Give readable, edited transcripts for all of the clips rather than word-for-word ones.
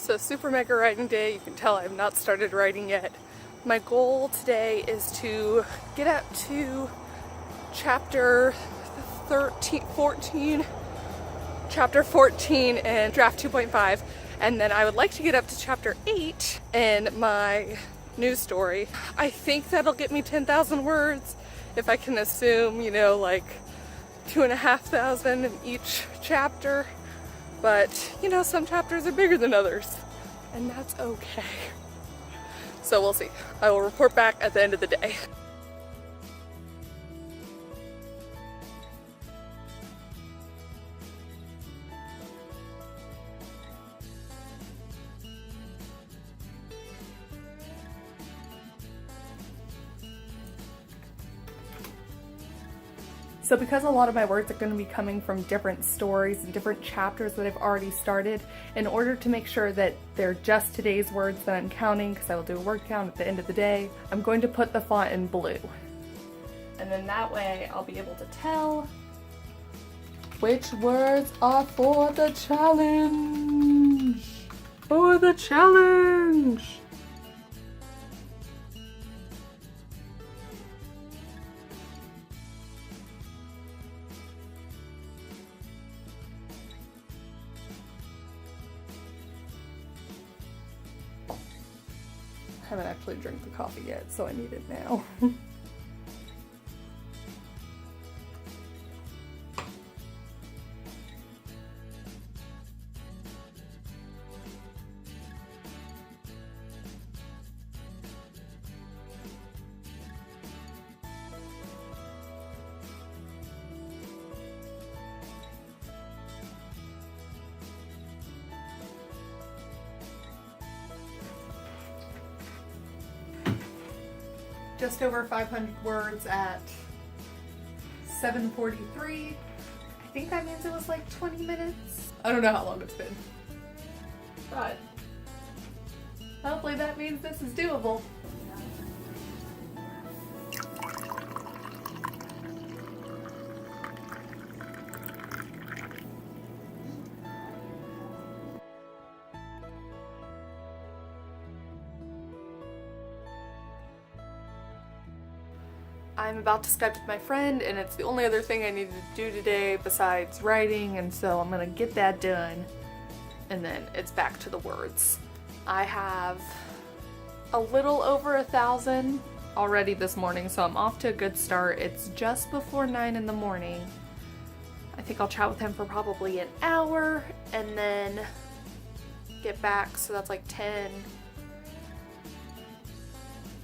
So super mega writing day. You can tell I have not started writing yet. My goal today is to get up to chapter 14 in draft 2.5, and then I would like to get up to chapter 8 in my news story. I think that'll get me 10,000 words if I can assume, you know, like 2,500 in each chapter. But, you know, some chapters are bigger than others, and that's okay. So we'll see. I will report back at the end of the day. So because a lot of my words are going to be coming from different stories and different chapters that I've already started, in order to make sure that they're just today's words that I'm counting, because I will do a word count at the end of the day, I'm going to put the font in blue. And then that way I'll be able to tell which words are for the challenge. For the challenge! I haven't actually drank the coffee yet, so I need it now. Just over 500 words at 7:43. I think that means it was like 20 minutes. I don't know how long it's been, but hopefully that means this is doable. I'm about to Skype with my friend, and it's the only other thing I need to do today besides writing, and so I'm gonna get that done, and then it's back to the words. I have a little over 1,000 already this morning, so I'm off to a good start. It's just before 9 in the morning. I think I'll chat with him for probably an hour, and then get back, so that's like 10.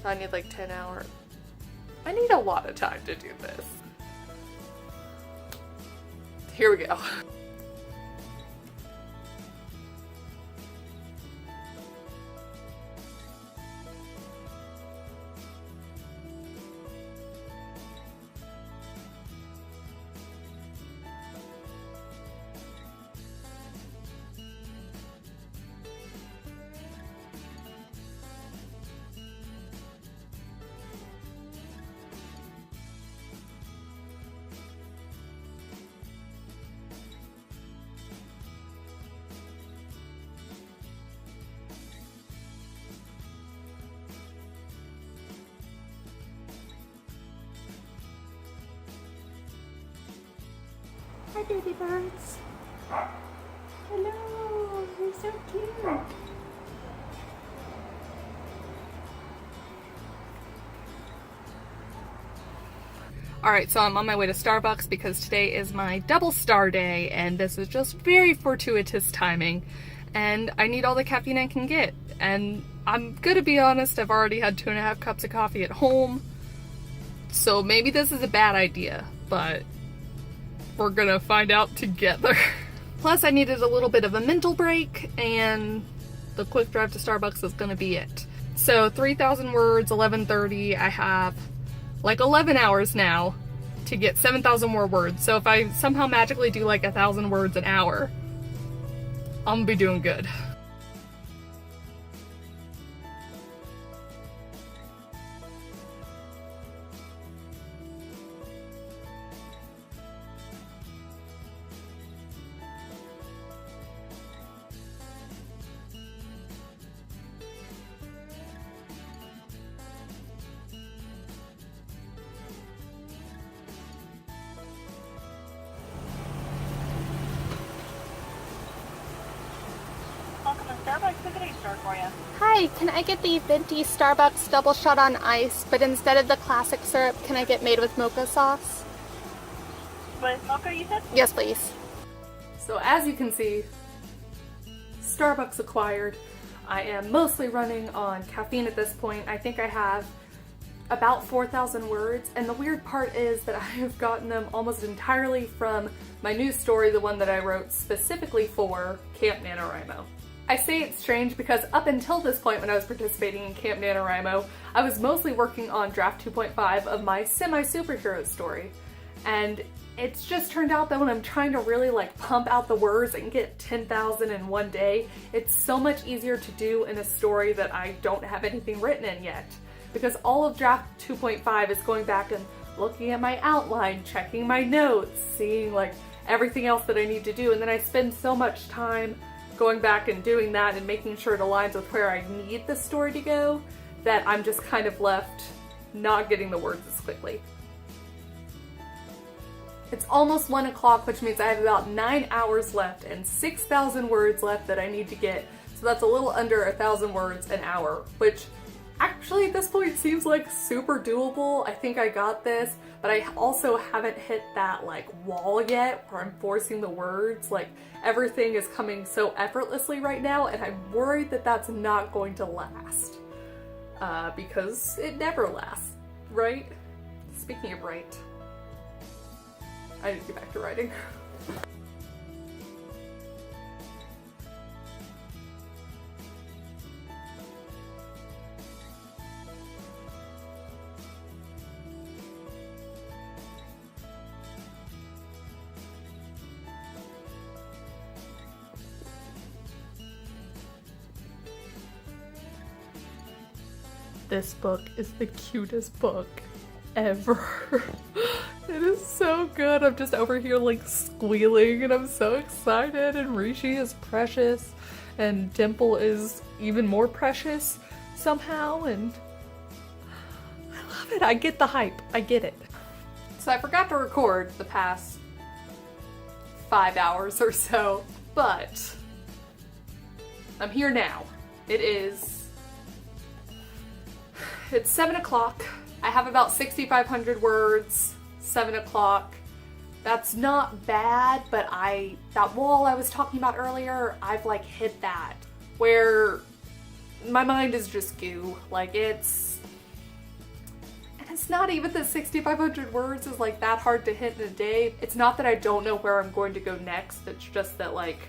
So I need like 10 hours. I need a lot of time to do this. Here we go. Hi, baby birds. Hello, you're so cute. Alright, so I'm on my way to Starbucks because today is my double star day, and this is just very fortuitous timing, and I need all the caffeine I can get. And I'm gonna be honest, I've already had 2.5 cups of coffee at home, so maybe this is a bad idea, but we're gonna find out together. Plus I needed a little bit of a mental break, and the quick drive to Starbucks is gonna be it. So 3,000 words, 11:30, I have like 11 hours now to get 7,000 more words. So if I somehow magically do like 1,000 words an hour, I'm gonna be doing good. order for you? Hi, can I get the venti Starbucks double shot on ice, but instead of the classic syrup, can I get made with mocha sauce? With mocha, you said? Yes, please. So as you can see, Starbucks acquired. I am mostly running on caffeine at this point. I think I have about 4,000 words, and the weird part is that I have gotten them almost entirely from my new story, the one that I wrote specifically for Camp NaNoWriMo. I say it's strange because up until this point when I was participating in Camp NaNoWriMo, I was mostly working on draft 2.5 of my semi-superhero story. And it's just turned out that when I'm trying to really like pump out the words and get 10,000 in one day, it's so much easier to do in a story that I don't have anything written in yet. Because all of draft 2.5 is going back and looking at my outline, checking my notes, seeing like everything else that I need to do, and then I spend so much time going back and doing that and making sure it aligns with where I need the story to go that I'm just kind of left not getting the words as quickly. It's almost 1 o'clock, which means I have about 9 hours left and 6,000 words left that I need to get. So that's a little under 1,000 words an hour, which actually at this point seems like super doable. I think I got this, but I also haven't hit that like wall yet where I'm forcing the words. Like everything is coming so effortlessly right now, and I'm worried that that's not going to last. Because it never lasts, right? Speaking of right, I need to get back to writing. This book is the cutest book ever. It is so good. I'm just over here like squealing and I'm so excited, and Rishi is precious and Dimple is even more precious somehow, and I love it. I get the hype. I get it. So I forgot to record the past 5 hours or so, but I'm here now. It's 7 o'clock. I have about 6,500 words, 7 o'clock. That's not bad, but that wall I was talking about earlier, I've like hit that, where my mind is just goo. Like and it's not even that 6,500 words is like that hard to hit in a day. It's not that I don't know where I'm going to go next, it's just that like,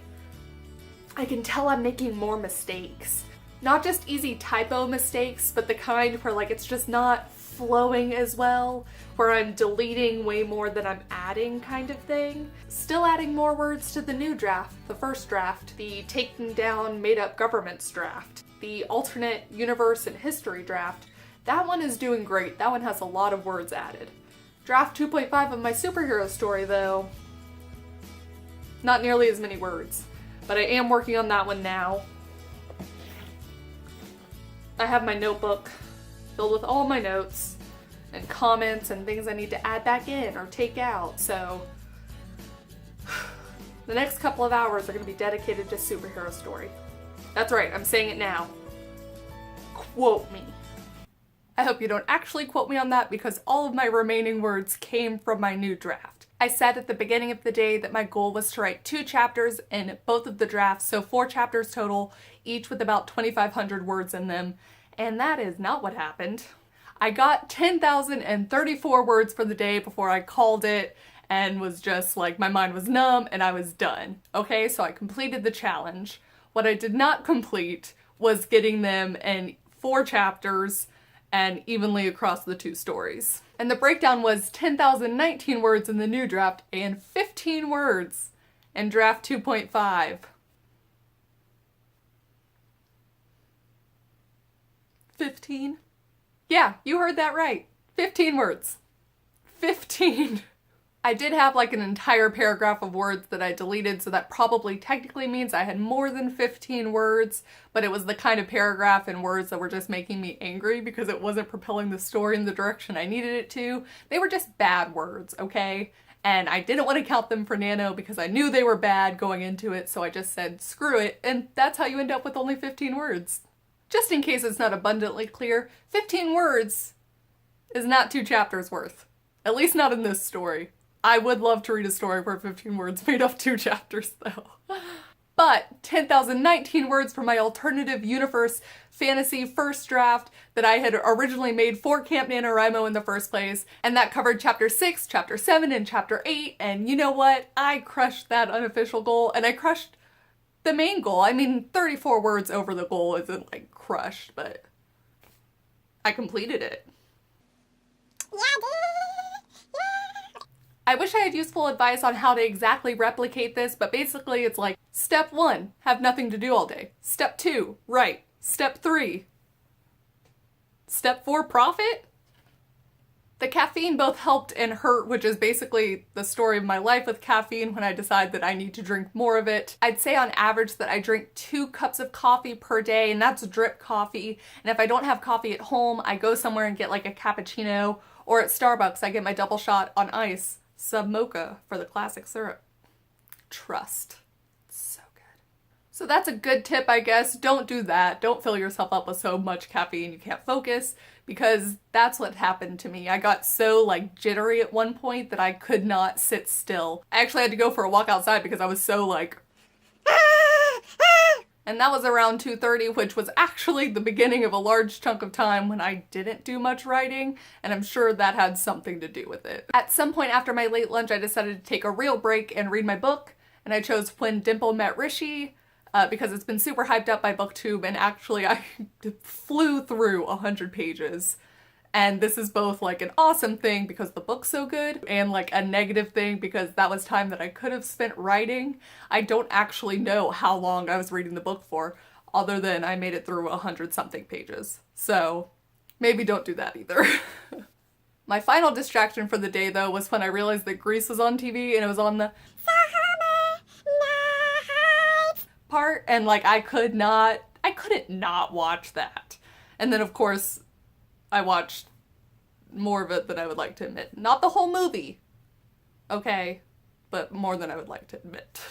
I can tell I'm making more mistakes. Not just easy typo mistakes, but the kind where like it's just not flowing as well, where I'm deleting way more than I'm adding kind of thing. Still adding more words to the new draft, the first draft, the taking down made up governments draft, the alternate universe and history draft. That one is doing great. That one has a lot of words added. Draft 2.5 of my superhero story though, not nearly as many words, but I am working on that one now. I have my notebook filled with all my notes and comments and things I need to add back in or take out, so the next couple of hours are going to be dedicated to superhero story. That's right, I'm saying it now. Quote me. I hope you don't actually quote me on that because all of my remaining words came from my new draft. I said at the beginning of the day that my goal was to write 2 chapters in both of the drafts, so 4 chapters total, each with about 2,500 words in them, and that is not what happened. I got 10,034 words for the day before I called it and was just like, my mind was numb and I was done. Okay, so I completed the challenge. What I did not complete was getting them in 4 chapters and evenly across the 2 stories. And the breakdown was 10,019 words in the new draft and 15 words in draft 2.5. 15? Yeah, you heard that right. 15 words. 15. I did have like an entire paragraph of words that I deleted, so that probably technically means I had more than 15 words, but it was the kind of paragraph and words that were just making me angry because it wasn't propelling the story in the direction I needed it to. They were just bad words, okay? and I didn't want to count them for nano because I knew they were bad going into it, so I just said screw it, and that's how you end up with only 15 words. Just in case it's not abundantly clear, 15 words is not 2 chapters worth. At least not in this story. I would love to read a story where 15 words made up 2 chapters though. But 10,019 words for my alternative universe fantasy first draft that I had originally made for Camp NaNoWriMo in the first place, and that covered chapter 6, chapter 7, and chapter 8, and you know what? I crushed that unofficial goal, and I crushed the main goal. I mean, 34 words over the goal isn't like crushed, but I completed it. I wish I had useful advice on how to exactly replicate this, but basically it's like, step 1, have nothing to do all day. Step 2, write. Step 3, step 4, profit? The caffeine both helped and hurt, which is basically the story of my life with caffeine when I decide that I need to drink more of it. I'd say on average that I drink 2 cups of coffee per day, and that's drip coffee. And if I don't have coffee at home, I go somewhere and get like a cappuccino, or at Starbucks, I get my double shot on ice. Sub mocha for the classic syrup. Trust. It's so good. So that's a good tip, I guess. Don't do that. Don't fill yourself up with so much caffeine you can't focus, because that's what happened to me. I got so like jittery at one point that I could not sit still. I actually had to go for a walk outside because I was so like and that was around 2:30, which was actually the beginning of a large chunk of time when I didn't do much writing, and I'm sure that had something to do with it. At some point after my late lunch, I decided to take a real break and read my book, and I chose When Dimple Met Rishi, because it's been super hyped up by BookTube, and actually I flew through 100 pages. And this is both like an awesome thing because the book's so good, and like a negative thing because that was time that I could have spent writing. I don't actually know how long I was reading the book for, other than I made it through 100-something pages. So maybe don't do that either. My final distraction for the day though was when I realized that Grease was on TV, and it was on the part, and like I couldn't not watch that. And then of course I watched more of it than I would like to admit. Not the whole movie, okay, but more than I would like to admit.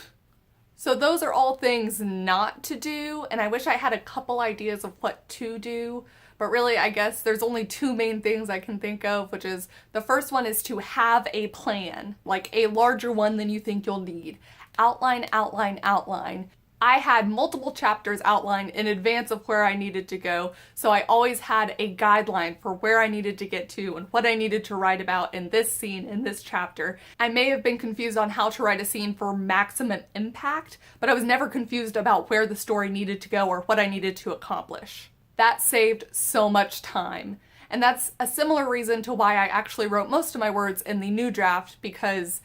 So those are all things not to do, and I wish I had a couple ideas of what to do, but really I guess there's only 2 main things I can think of, which is the first one is to have a plan, like a larger one than you think you'll need. Outline, outline, outline. I had multiple chapters outlined in advance of where I needed to go, so I always had a guideline for where I needed to get to and what I needed to write about in this scene, in this chapter. I may have been confused on how to write a scene for maximum impact, but I was never confused about where the story needed to go or what I needed to accomplish. That saved so much time. And that's a similar reason to why I actually wrote most of my words in the new draft, because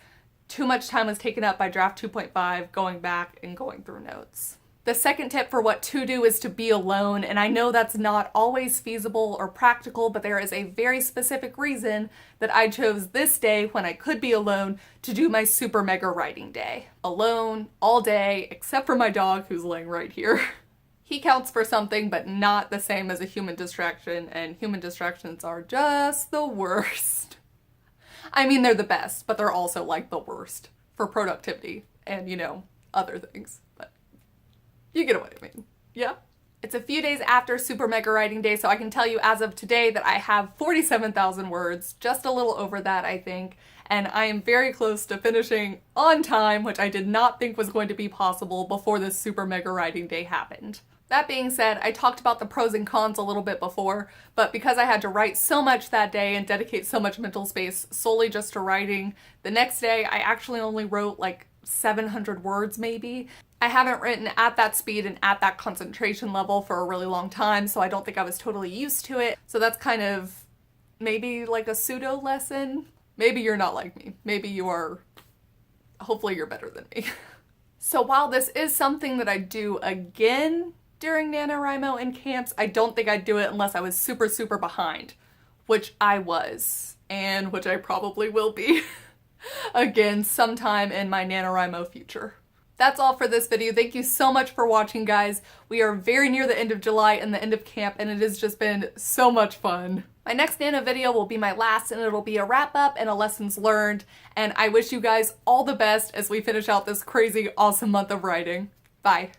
too much time was taken up by draft 2.5, going back and going through notes. The second tip for what to do is to be alone, and I know that's not always feasible or practical, but there is a very specific reason that I chose this day when I could be alone to do my super mega writing day. Alone, all day, except for my dog who's laying right here. He counts for something, but not the same as a human distraction, and human distractions are just the worst. I mean, they're the best, but they're also like the worst for productivity and, you know, other things, but you get what I mean. Yeah? It's a few days after Super Mega Writing Day, so I can tell you as of today that I have 47,000 words, just a little over that, I think, and I am very close to finishing on time, which I did not think was going to be possible before this Super Mega Writing Day happened. That being said, I talked about the pros and cons a little bit before, but because I had to write so much that day and dedicate so much mental space solely just to writing, the next day I actually only wrote like 700 words maybe. I haven't written at that speed and at that concentration level for a really long time, so I don't think I was totally used to it. So that's kind of maybe like a pseudo lesson. Maybe you're not like me. Maybe you are, hopefully you're better than me. So while this is something that I do again during NaNoWriMo and camps, I don't think I'd do it unless I was super, super behind, which I was, and which I probably will be again sometime in my NaNoWriMo future. That's all for this video. Thank you so much for watching, guys. We are very near the end of July and the end of camp, and it has just been so much fun. My next Nana video will be my last, and it'll be a wrap-up and a lessons learned, and I wish you guys all the best as we finish out this crazy, awesome month of writing. Bye.